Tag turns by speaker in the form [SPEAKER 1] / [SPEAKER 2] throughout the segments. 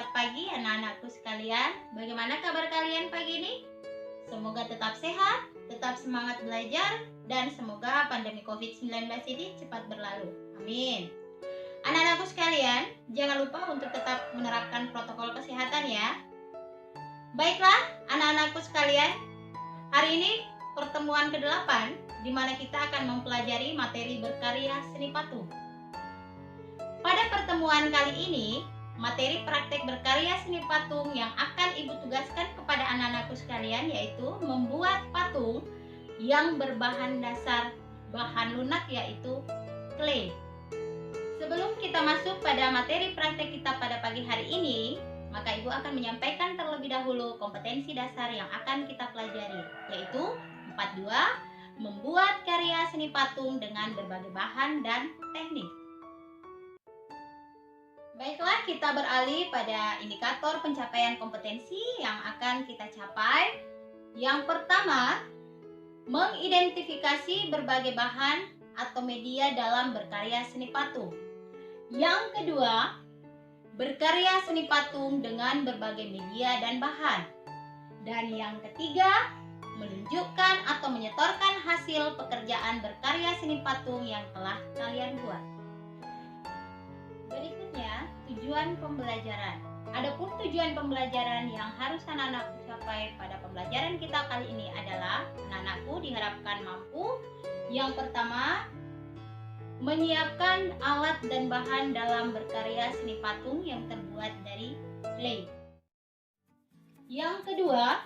[SPEAKER 1] Selamat pagi anak-anakku sekalian. Bagaimana kabar kalian pagi ini? Semoga tetap sehat, tetap semangat belajar, dan semoga pandemi COVID-19 ini cepat berlalu. Amin. Anak-anakku sekalian, jangan lupa untuk tetap menerapkan protokol kesehatan ya. Baiklah anak-anakku sekalian, hari ini pertemuan ke-8 di mana kita akan mempelajari materi berkarya seni patung. Pada pertemuan kali ini, materi praktek berkarya seni patung yang akan Ibu tugaskan kepada anak-anakku sekalian yaitu membuat patung yang berbahan dasar bahan lunak yaitu clay. Sebelum kita masuk pada materi praktek kita pada pagi hari ini, maka Ibu akan menyampaikan terlebih dahulu kompetensi dasar yang akan kita pelajari, yaitu 4.2, membuat karya seni patung dengan berbagai bahan dan teknik. Baiklah, kita beralih pada indikator pencapaian kompetensi yang akan kita capai. Yang pertama, mengidentifikasi berbagai bahan atau media dalam berkarya seni patung. Yang kedua, berkarya seni patung dengan berbagai media dan bahan. Dan yang ketiga, menunjukkan atau menyetorkan hasil pekerjaan berkarya seni patung yang telah kalian buat. Berikutnya, tujuan pembelajaran. Adapun tujuan pembelajaran yang harus anak-anakku capai pada pembelajaran kita kali ini adalah anak-anakku diharapkan mampu. Yang pertama, menyiapkan alat dan bahan dalam berkarya seni patung yang terbuat dari clay. Yang kedua,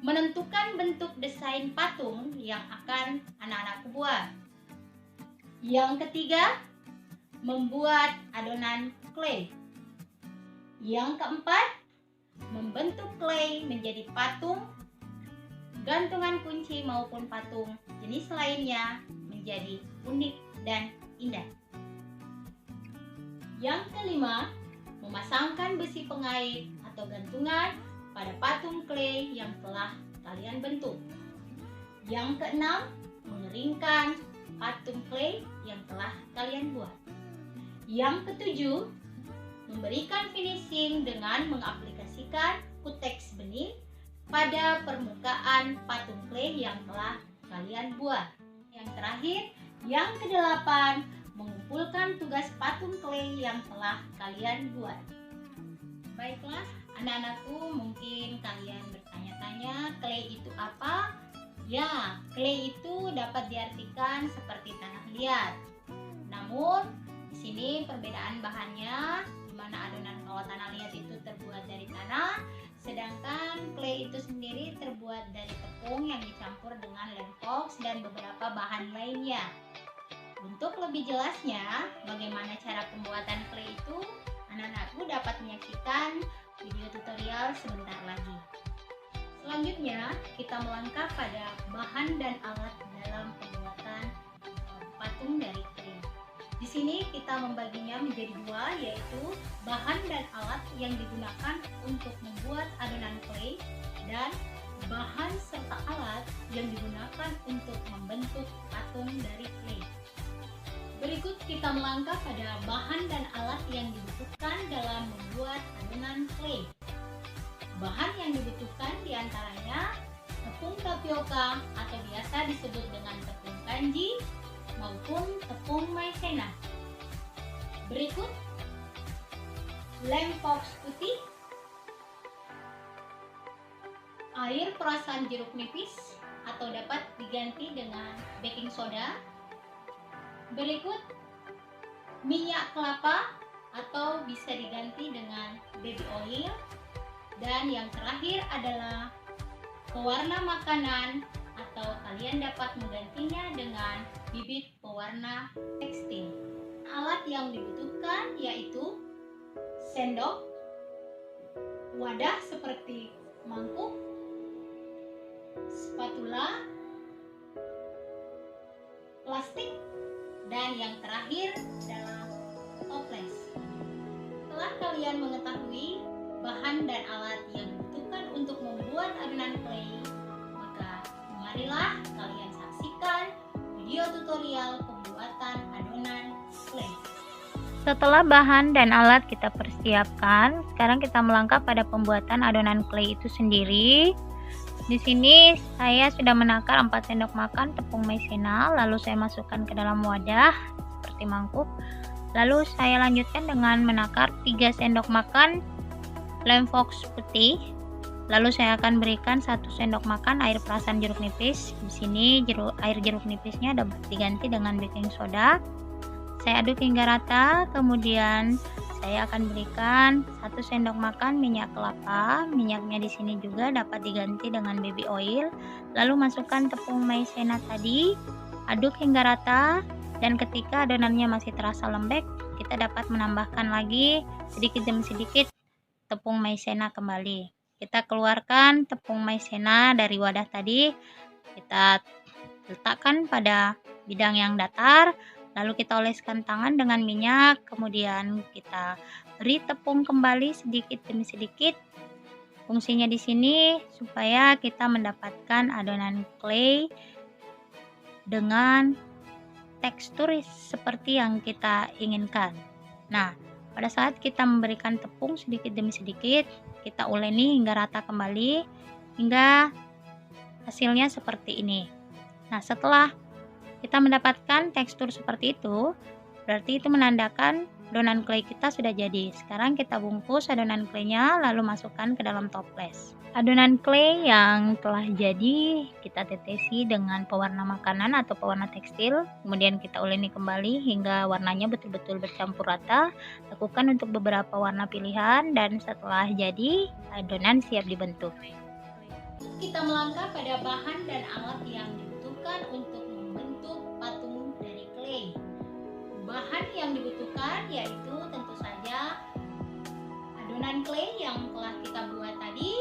[SPEAKER 1] menentukan bentuk desain patung yang akan anak-anakku buat. Yang ketiga, membuat adonan clay. Yang keempat, membentuk clay menjadi patung, gantungan kunci maupun patung jenis lainnya menjadi unik dan indah. Yang kelima, memasangkan besi pengait atau gantungan pada patung clay yang telah kalian bentuk. Yang keenam, mengeringkan patung clay yang telah kalian buat. Yang ketujuh, memberikan finishing dengan mengaplikasikan kuteks bening pada permukaan patung clay yang telah kalian buat. Yang terakhir, yang kedelapan, mengumpulkan tugas patung clay yang telah kalian buat. Baiklah, anak-anakku, mungkin kalian bertanya-tanya, clay itu apa? Ya, clay itu dapat diartikan seperti tanah liat. Namun, di sini perbedaan bahannya, di mana adonan kalau tanah liat itu terbuat dari tanah, sedangkan clay itu sendiri terbuat dari tepung yang dicampur dengan lem koks dan beberapa bahan lainnya. Untuk lebih jelasnya, bagaimana cara pembuatan clay itu, anak-anakku dapat menyaksikan video tutorial sebentar lagi. Selanjutnya, kita melangkah pada bahan dan alat dalam pembuatan patung dari clay. Di sini kita membaginya menjadi dua, yaitu bahan dan alat yang digunakan untuk membuat adonan clay dan bahan serta alat yang digunakan untuk membentuk patung dari clay. Berikut kita melangkah pada bahan dan alat yang dibutuhkan dalam membuat adonan clay. Bahan yang dibutuhkan diantaranya tepung tapioka atau biasa disebut dengan tepung kanji maupun tepung maizena. Berikut lem koks putih, air perasan jeruk nipis atau dapat diganti dengan baking soda. Berikut minyak kelapa atau bisa diganti dengan baby oil. Dan yang terakhir adalah pewarna makanan atau kalian dapat menggantinya dengan bibit pewarna tekstil. Alat yang dibutuhkan yaitu sendok, wadah seperti mangkuk, spatula, plastik, dan yang terakhir adalah toples. Setelah kalian mengetahui bahan dan alat yang dibutuhkan untuk membuat adonan clay, maka marilah kalian saksikan video tutorial pembuatan adonan clay.
[SPEAKER 2] Setelah bahan dan alat kita persiapkan, sekarang kita melangkah pada pembuatan adonan clay itu sendiri. Di sini saya sudah menakar 4 sendok makan tepung maizena, lalu saya masukkan ke dalam wadah seperti mangkuk. Lalu saya lanjutkan dengan menakar 3 sendok makan lem fox putih. Lalu saya akan berikan 1 sendok makan air perasan jeruk nipis. Di sini air jeruk nipisnya dapat diganti dengan baking soda. Saya aduk hingga rata, kemudian saya akan berikan 1 sendok makan minyak kelapa. Minyaknya di sini juga dapat diganti dengan baby oil. Lalu masukkan tepung maizena tadi, aduk hingga rata, dan ketika adonannya masih terasa lembek, kita dapat menambahkan lagi sedikit demi sedikit tepung maizena kembali. Kita keluarkan tepung maizena dari wadah tadi, kita letakkan pada bidang yang datar. Lalu kita oleskan tangan dengan minyak, kemudian kita beri tepung kembali sedikit demi sedikit. Fungsinya di sini supaya kita mendapatkan adonan clay dengan tekstur seperti yang kita inginkan. Nah, pada saat kita memberikan tepung sedikit demi sedikit, kita uleni hingga rata kembali hingga hasilnya seperti ini. Nah, setelah kita mendapatkan tekstur seperti itu, berarti itu menandakan adonan clay kita sudah jadi. Sekarang kita bungkus adonan claynya lalu masukkan ke dalam toples. Adonan clay yang telah jadi kita tetesi dengan pewarna makanan atau pewarna tekstil, kemudian kita uleni kembali hingga warnanya betul-betul bercampur rata. Lakukan untuk beberapa warna pilihan dan setelah jadi, adonan siap dibentuk.
[SPEAKER 1] Kita melangkah pada bahan dan alat yang dibutuhkan untuk membentuk patung dari clay. Bahan yang dibutuhkan yaitu tentu saja adonan clay yang telah kita buat tadi,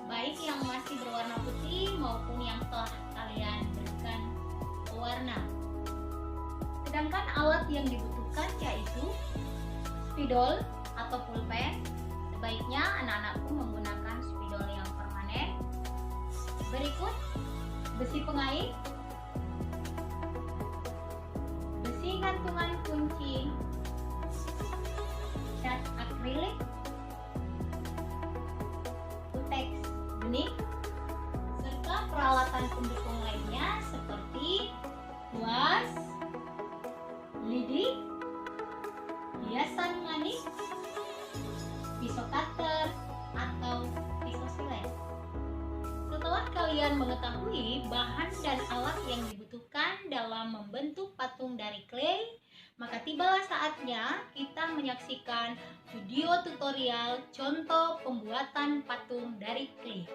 [SPEAKER 1] baik yang masih berwarna putih maupun yang telah kalian berikan pewarna. Sedangkan alat yang dibutuhkan yaitu spidol atau pulpen. Sebaiknya anak-anakku menggunakan spidol yang permanen. Berikut besi pengait, besi gantungan kunci, cat akrilik, kuteks bening, serta peralatan pendukung lainnya seperti kuas, lidi, hiasan manik, pisau cutter, atau pisau silet. Setelah kalian mengetahui bahan dan alat yang dibutuhkan dalam membentuk patung dari clay, maka tibalah saatnya kita menyaksikan video tutorial contoh pembuatan patung dari clay.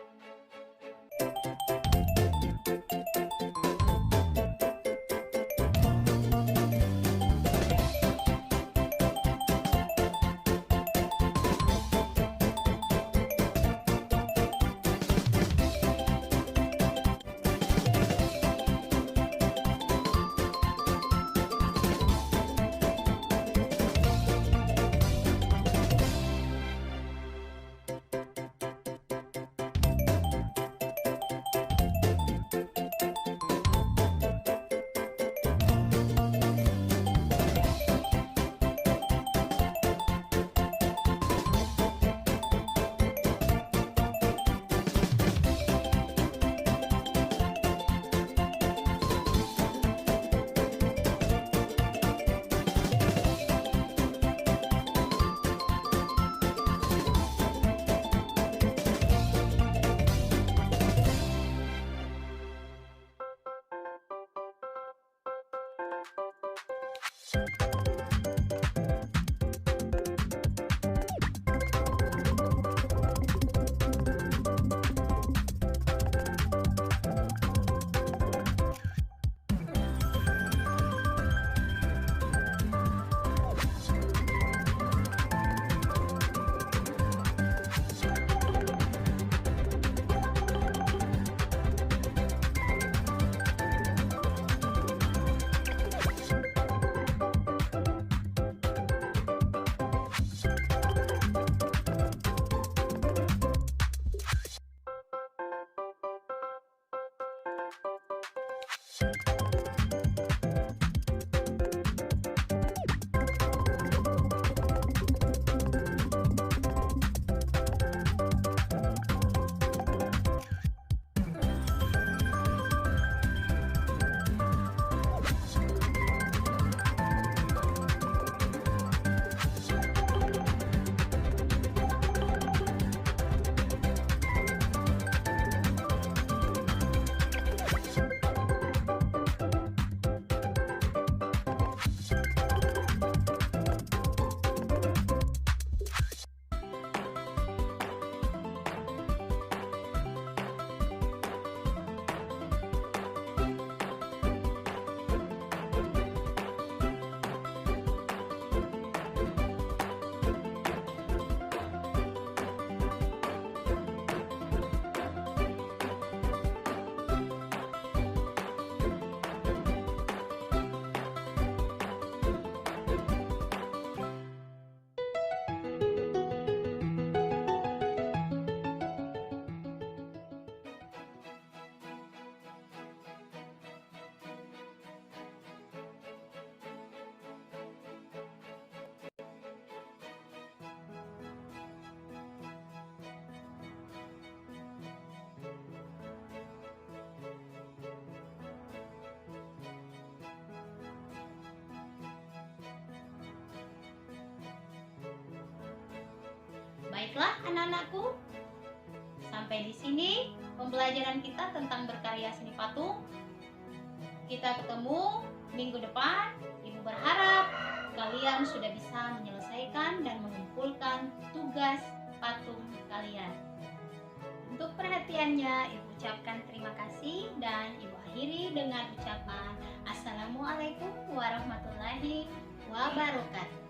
[SPEAKER 1] Baiklah anak-anakku, sampai di sini pembelajaran kita tentang berkarya seni patung. Kita ketemu minggu depan. Ibu berharap kalian sudah bisa menyelesaikan dan mengumpulkan tugas patung kalian. Untuk perhatiannya, Ibu ucapkan terima kasih dan Ibu akhiri dengan ucapan Assalamualaikum warahmatullahi wabarakatuh.